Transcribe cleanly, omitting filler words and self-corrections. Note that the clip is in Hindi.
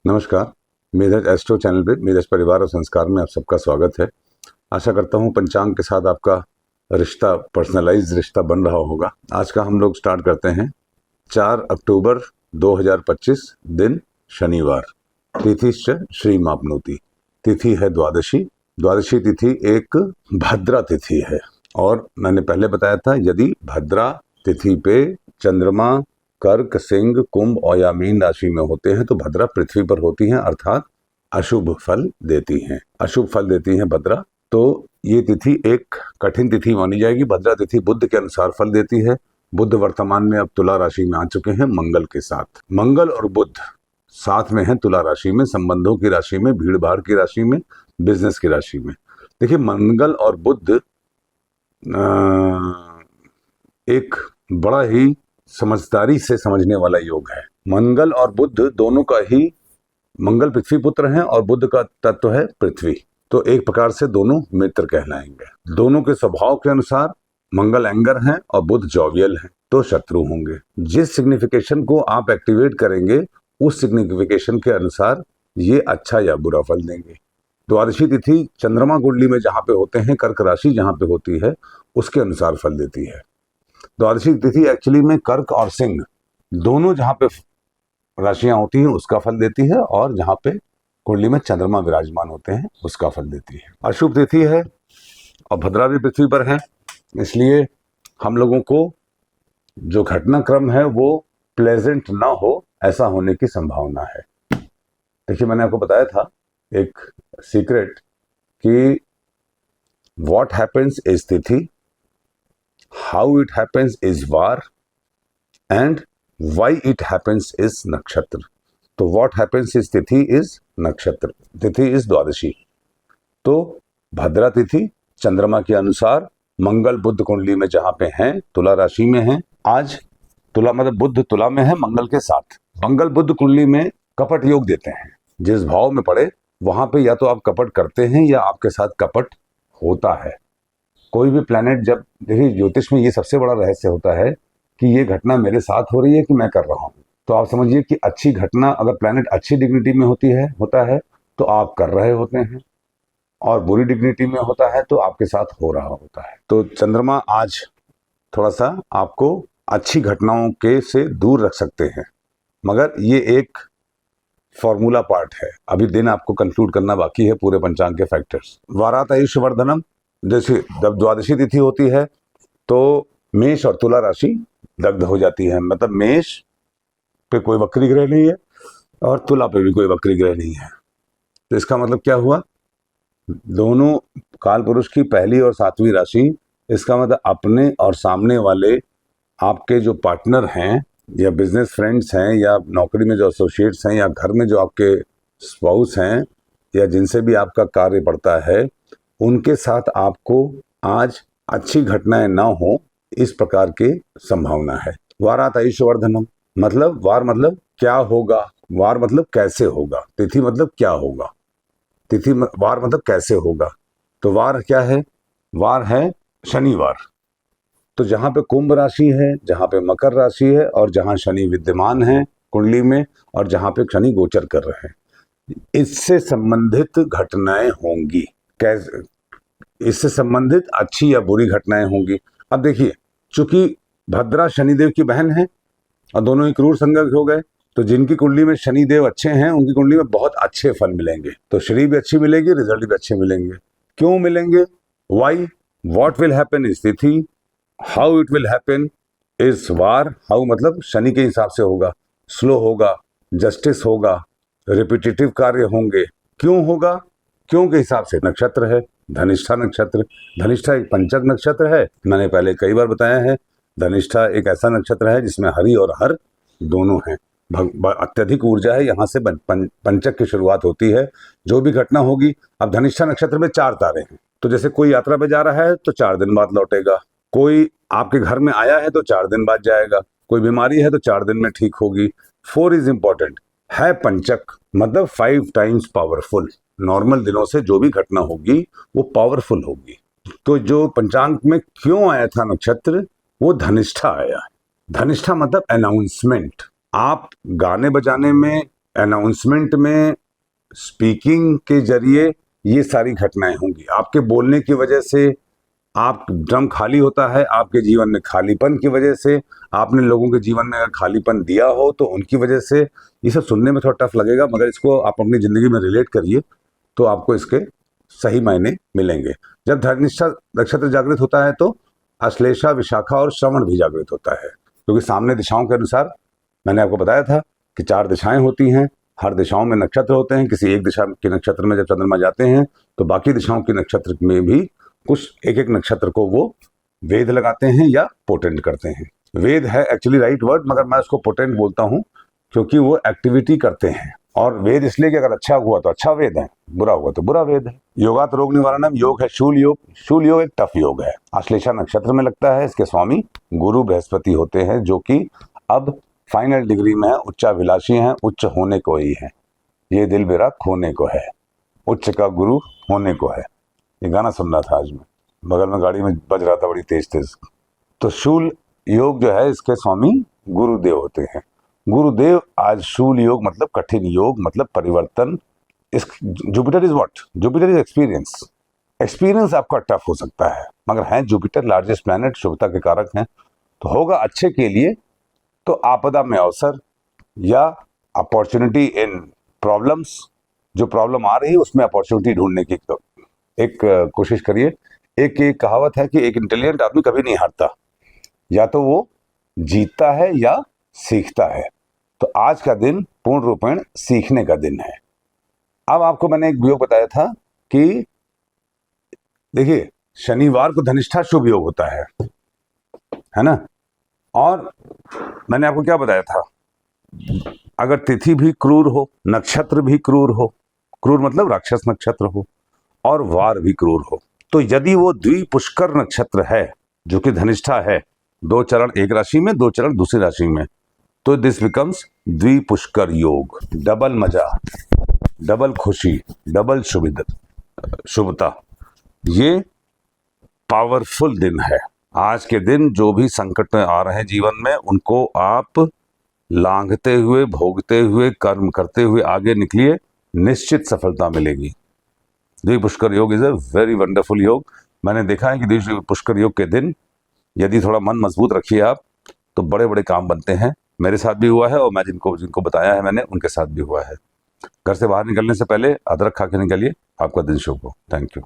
नमस्कार। मेधज एस्ट्रो चैनल पे मेधज परिवार और संस्कार में आप सबका स्वागत है। आशा करता हूँ पंचांग के साथ आपका रिश्ता पर्सनलाइज रिश्ता बन रहा होगा। आज का हम लोग स्टार्ट करते हैं 4 अक्टूबर 2025 दिन शनिवार। तिथिश्च श्री मापनोति। तिथि है द्वादशी। द्वादशी तिथि एक भद्रा तिथि है और मैंने पहले बताया था यदि भद्रा तिथि पे चंद्रमा कर्क सिंह कुंभ और या मीन राशि में होते हैं तो भद्रा पृथ्वी पर होती हैं, अर्थात अशुभ फल देती हैं। अशुभ फल देती हैं भद्रा। तो ये तिथि एक कठिन तिथि मानी जाएगी। भद्रा तिथि बुध के अनुसार फल देती है। बुध वर्तमान में अब तुला राशि में आ चुके हैं मंगल के साथ। मंगल और बुध साथ में हैं तुला राशि में, संबंधों की राशि में, भीड़ भाड़ की राशि में, बिजनेस की राशि में। देखिए, मंगल और बुध एक बड़ा ही समझदारी से समझने वाला योग है। मंगल और बुध दोनों का ही, मंगल पृथ्वी पुत्र हैं और बुध का तत्व है पृथ्वी, तो एक प्रकार से दोनों मित्र कहलाएंगे। दोनों के स्वभाव के अनुसार मंगल एंगर हैं और बुध जॉवियल हैं, तो शत्रु होंगे। जिस सिग्निफिकेशन को आप एक्टिवेट करेंगे उस सिग्निफिकेशन के अनुसार ये अच्छा या बुरा फल देंगे। द्वादशी तिथि चंद्रमा कुंडली में जहां पे होते हैं, कर्क राशि जहां पे होती है, उसके अनुसार फल देती है। द्वादशी तिथि एक्चुअली में कर्क और सिंह दोनों जहां पे राशियां होती हैं उसका फल देती है, और जहां पे कुंडली में चंद्रमा विराजमान होते हैं उसका फल देती है। अशुभ तिथि है और भद्रा भी पृथ्वी पर है, इसलिए हम लोगों को जो घटनाक्रम है वो प्लेजेंट ना हो, ऐसा होने की संभावना है। देखिए, मैंने आपको बताया था एक सीक्रेट कि व्हाट हैपेंस इज तिथि, how it happens is war, and why it happens is नक्षत्र। तो व्हाट हैपेंस इज तिथि इज नक्षत्र, तिथि इज द्वादशी। तो भद्रा तिथि चंद्रमा के अनुसार मंगल बुध कुंडली में जहां पे हैं, तुला राशि में हैं। आज तुला मतलब बुध तुला में है मंगल के साथ। मंगल बुध कुंडली में कपट योग देते हैं। जिस भाव में पड़े वहां पे या तो आप कपट करते हैं या आपके साथ कपट होता है। कोई भी प्लैनेट, जब देखिए ज्योतिष में ये सबसे बड़ा रहस्य होता है कि ये घटना मेरे साथ हो रही है कि मैं कर रहा हूँ। तो आप समझिए कि अच्छी घटना अगर प्लैनेट अच्छी डिग्निटी में होता है तो आप कर रहे होते हैं, और बुरी डिग्निटी में होता है तो आपके साथ हो रहा होता है। तो चंद्रमा आज थोड़ा सा आपको अच्छी घटनाओं के से दूर रख सकते हैं, मगर ये एक फॉर्मूला पार्ट है। अभी दिन आपको कंक्लूड करना बाकी है पूरे पंचांग के फैक्टर्स। वारात आयुष्य वर्धनम, जैसे जब द्वादशी तिथि होती है तो मेष और तुला राशि दग्ध हो जाती है। मतलब मेष पे कोई वक्री ग्रह नहीं है और तुला पे भी कोई वक्री ग्रह नहीं है। तो इसका मतलब क्या हुआ, दोनों काल पुरुष की पहली और सातवीं राशि, इसका मतलब अपने और सामने वाले आपके जो पार्टनर हैं या बिजनेस फ्रेंड्स हैं या नौकरी में जो एसोसिएट्स हैं या घर में जो आपके स्पाउस हैं या जिनसे भी आपका कार्य पड़ता है, उनके साथ आपको आज अच्छी घटनाएं ना हो, इस प्रकार की संभावना है। वारात आयुष्यवर्धनम मतलब, वार मतलब क्या होगा, वार मतलब कैसे होगा, तिथि मतलब क्या होगा, वार मतलब कैसे होगा। तो वार क्या है, वार है शनिवार। तो जहां पे कुंभ राशि है, जहां पे मकर राशि है और जहां शनि विद्यमान है कुंडली में और जहां पे शनि गोचर कर रहे हैं, इससे संबंधित घटनाएं होंगी। कैसे, इससे संबंधित अच्छी या बुरी घटनाएं होंगी। अब देखिए, चूंकि भद्रा शनिदेव की बहन है और दोनों ही क्रूर संगत हो गए, तो जिनकी कुंडली में शनिदेव अच्छे हैं उनकी कुंडली में बहुत अच्छे फल मिलेंगे। तो श्री भी अच्छी मिलेगी, रिजल्ट भी अच्छे मिलेंगे। क्यों मिलेंगे, why, what will happen is तिथि, how it will happen is वार। हाउ मतलब शनि के हिसाब से होगा, स्लो होगा, जस्टिस होगा, रिपीटेटिव कार्य होंगे। क्यों होगा, क्यों के हिसाब से नक्षत्र है धनिष्ठा नक्षत्र। धनिष्ठा एक पंचक नक्षत्र है, मैंने पहले कई बार बताया है। धनिष्ठा एक ऐसा नक्षत्र है जिसमें हरि और हर दोनों हैं। अत्यधिक ऊर्जा है, यहाँ से पंचक की शुरुआत होती है। जो भी घटना होगी, अब धनिष्ठा नक्षत्र में 4 तारे हैं, तो जैसे कोई यात्रा पे जा रहा है तो 4 दिन बाद लौटेगा, कोई आपके घर में आया है तो 4 दिन बाद जाएगा, कोई बीमारी है तो 4 दिन में ठीक होगी। 4 इज इंपॉर्टेंट है। पंचक मतलब 5 टाइम्स पावरफुल। नॉर्मल दिनों से जो भी घटना होगी वो पावरफुल होगी। तो जो पंचांग में क्यों आया था नक्षत्र, वो धनिष्ठा आया। धनिष्ठा मतलब अनाउंसमेंट। आप गाने बजाने में अनाउंसमेंट में, स्पीकिंग के जरिए ये सारी घटनाएं होंगी। आपके बोलने की वजह से आप ड्रम खाली होता है, आपके जीवन में खालीपन की वजह से, आपने लोगों के जीवन में अगर खालीपन दिया हो तो उनकी वजह से। ये सब सुनने में थोड़ा टफ लगेगा, मगर इसको आप अपनी ज़िंदगी में रिलेट करिए तो आपको इसके सही मायने मिलेंगे। जब धनिष्ठा नक्षत्र जागृत होता है तो अश्लेषा, विशाखा और श्रवण भी जागृत होता है, क्योंकि सामने दिशाओं के अनुसार मैंने आपको बताया था कि 4 दिशाएं होती हैं, हर दिशाओं में नक्षत्र होते हैं। किसी एक दिशा के नक्षत्र में जब चंद्रमा जाते हैं तो बाकी दिशाओं के नक्षत्र में भी कुछ एक नक्षत्र को वो वेद लगाते हैं या पोटेंट करते हैं। वेद है एक्चुअली राइट वर्ड, मगर मैं उसको पोटेंट बोलता हूँ क्योंकि वो एक्टिविटी करते हैं। और वेद इसलिए कि अगर अच्छा हुआ तो अच्छा वेद है, बुरा हुआ तो बुरा वेद है। योगात रोग निवारणम योग है शूल योग। शूल योग एक टफ योग है, आश्लेषा नक्षत्र में लगता है। इसके स्वामी गुरु बृहस्पति होते हैं, जो कि अब फाइनल डिग्री में है, उच्चाभिलाषी हैं, उच्च होने को ही है। ये दिल मेरा खोने को है, उच्च का गुरु होने को है। ये गाना सुन रहा था आज मैं, बगल में गाड़ी में बज रहा था बड़ी तेज तेज। तो शूल योग जो है इसके स्वामी गुरुदेव होते हैं। गुरुदेव आज शूल योग मतलब कठिन योग, मतलब परिवर्तन। इस Jupiter is what? Jupiter is experience. Experience आपका टफ हो सकता है, मगर है जुपिटर लार्जेस्ट प्लैनेट, शुभता के कारक हैं, तो होगा अच्छे के लिए। तो आपदा में अवसर या अपॉर्चुनिटी इन प्रॉब्लम्स, जो प्रॉब्लम आ रही है उसमें अपॉर्चुनिटी ढूंढने की एक कोशिश करिए। एक कहावत है कि एक इंटेलिजेंट आदमी कभी नहीं हारता, या तो वो जीतता है या सीखता है। तो आज का दिन पूर्ण रूपेण सीखने का दिन है। अब आपको मैंने एक योग बताया था कि देखिए शनिवार को धनिष्ठा शुभ योग होता है ना। और मैंने आपको क्या बताया था, अगर तिथि भी क्रूर हो, नक्षत्र भी क्रूर हो, क्रूर मतलब राक्षस नक्षत्र हो, और वार भी क्रूर हो, तो यदि वो द्विपुष्कर नक्षत्र है जो कि धनिष्ठा है, 2 चरण एक राशि में, 2 चरण दूसरी राशि में, तो दिस बिकम्स द्विपुष्कर योग। डबल मजा, डबल खुशी, डबल शुभता। ये पावरफुल दिन है। आज के दिन जो भी संकट आ रहे हैं जीवन में, उनको आप लांघते हुए, भोगते हुए, कर्म करते हुए आगे निकलिए, निश्चित सफलता मिलेगी। द्विपुष्कर योग इज अ वेरी वंडरफुल योग। मैंने देखा है कि द्विपुष्कर योग के दिन यदि थोड़ा मन मजबूत रखिए आप, तो बड़े बड़े काम बनते हैं। मेरे साथ भी हुआ है, और मैं जिनको बताया है मैंने, उनके साथ भी हुआ है। घर से बाहर निकलने से पहले अदरक खा के निकलिए। आपका दिन शुभ हो। Thank you.